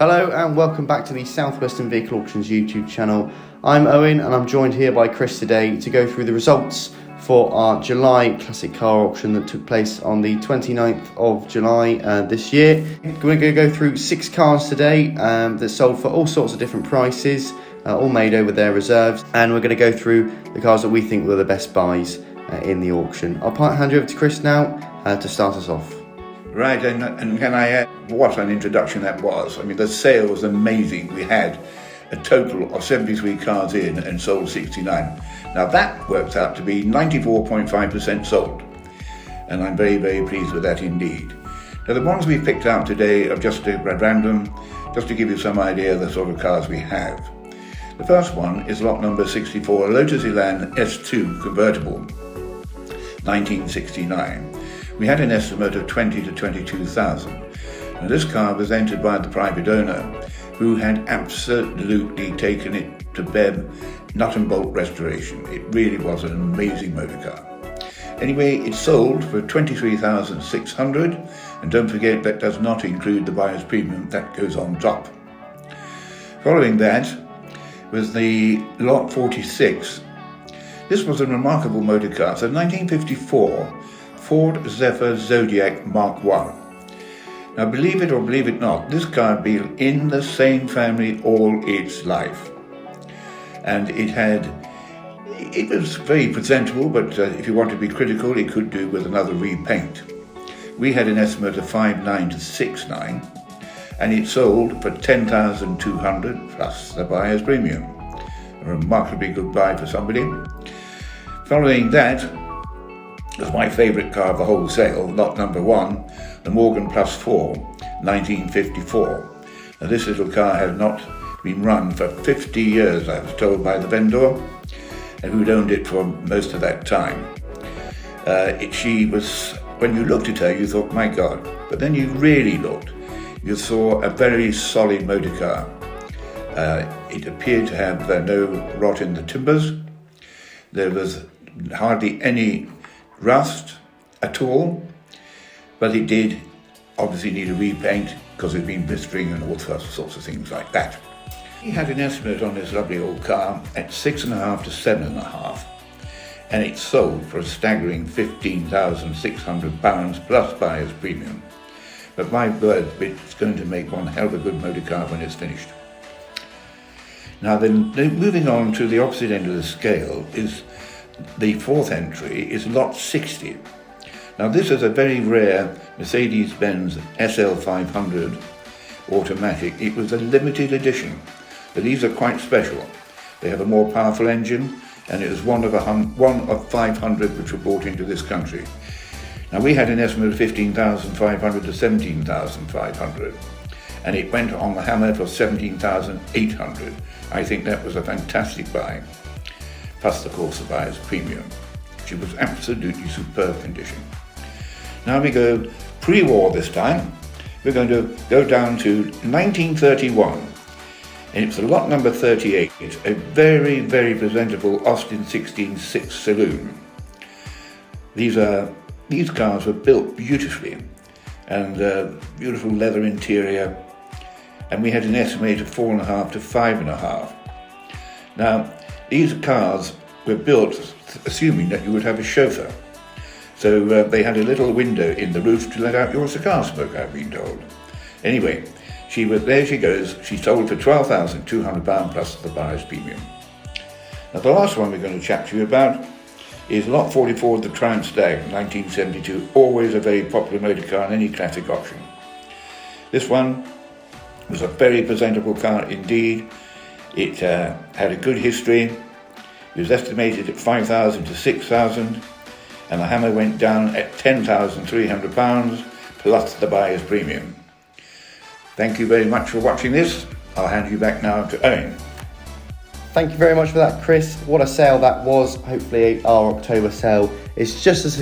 Hello and welcome back to the Southwestern Vehicle Auctions YouTube channel. I'm Owen and I'm joined here by Chris today to go through the results for our July classic car auction that took place on the 29th of July this year. We're going to go through 6 cars today that sold for all sorts of different prices, all made over their reserves, and we're going to go through the cars that we think were the best buys in the auction. I'll hand you over to Chris now to start us off. Right, and can I add what an introduction that was? I mean, the sale was amazing. We had a total of 73 cars in and sold 69. Now that works out to be 94.5% sold. And I'm very, very pleased with that indeed. Now the ones we picked out today are just at random, just to give you some idea of the sort of cars we have. The first one is lot number 64, a Lotus S2 Convertible, 1969. We had an estimate of 20 to 22,000. And this car was entered by the private owner, who had absolutely taken it to BEV nut and bolt restoration. It really was an amazing motor car. Anyway, it sold for 23,600, and don't forget that does not include the buyer's premium, that goes on top. Following that was the lot 46. This was a remarkable motor car. So 1954 Ford Zephyr Zodiac Mk1. Now believe it or believe it not, this car had been in the same family all its life. And it was very presentable, but if you want to be critical, it could do with another repaint. We had an estimate of 5.9 to 6.9, and it sold for 10,200 plus the buyer's premium. A remarkably good buy for somebody. Following that was my favourite car of the whole sale, lot number 1, the Morgan Plus 4, 1954. Now this little car had not been run for 50 years, I was told by the vendor, and who'd owned it for most of that time. She was, when you looked at her, you thought, my God, but then you really looked, you saw a very solid motor car. It appeared to have no rot in the timbers. There was hardly any rust at all, but it did obviously need a repaint because it'd been blistering and all sorts of things like that. He had an estimate on this lovely old car at 6.5 to 7.5, and it sold for a staggering £15,600 plus buyer's premium. But my word, it's going to make one hell of a good motor car when it's finished. Now then, moving on to the opposite end of the scale is the fourth entry is lot 60. Now this is a very rare Mercedes-Benz SL500 automatic. It was a limited edition, but these are quite special. They have a more powerful engine, and it was one of 500 which were brought into this country. Now we had an estimate of 15,500 to 17,500, and it went on the hammer for 17,800. I think that was a fantastic buy. Plus the course of buyer's premium. She was absolutely superb condition. Now we go pre-war this time. We're going to go down to 1931, and it's a lot number 38. It's a very, very presentable Austin 16.6 Saloon. These cars were built beautifully, and beautiful leather interior, and we had an estimate of 4.5 to 5.5. Now, these cars were built assuming that you would have a chauffeur. So they had a little window in the roof to let out your cigar smoke, I've been told. Anyway, there she goes. She sold for £12,200 plus the buyer's premium. Now the last one we're going to chat to you about is lot 44 of the Triumph Stag, 1972. Always a very popular motor car in any classic auction. This one was a very presentable car indeed. It had a good history. It was estimated at 5,000 to 6,000, and the hammer went down at £10,300 plus the buyer's premium. Thank you very much for watching this. I'll hand you back now to Owen. Thank you very much for that, Chris. What a sale that was. Hopefully our October sale is just as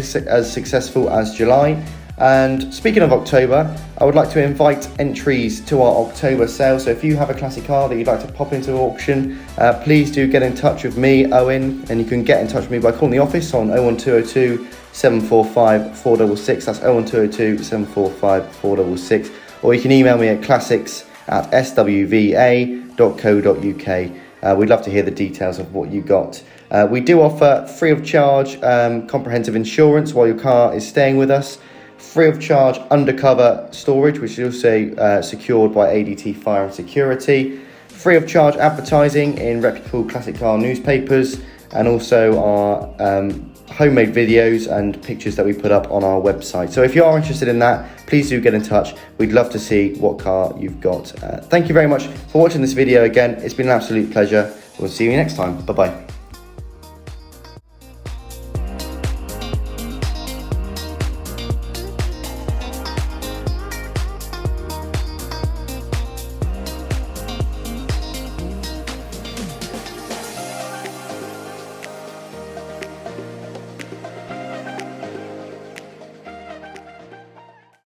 successful as July. And speaking of October, I would like to invite entries to our October sale. So if you have a classic car that you'd like to pop into auction, please do get in touch with me, Owen, and you can get in touch with me by calling the office on 01202 745 466. That's 01202 745 466. Or you can email me at classics at swva.co.uk. We'd love to hear the details of what you got. We do offer free of charge comprehensive insurance while your car is staying with us, free of charge undercover storage, which is also secured by ADT Fire and Security, free of charge advertising in reputable classic car newspapers, and also our homemade videos and pictures that we put up on our website. So if you are interested in that, please do get in touch. We'd love to see what car you've got. Thank you very much for watching this video again. It's been an absolute pleasure. We'll see you next time. Bye-bye.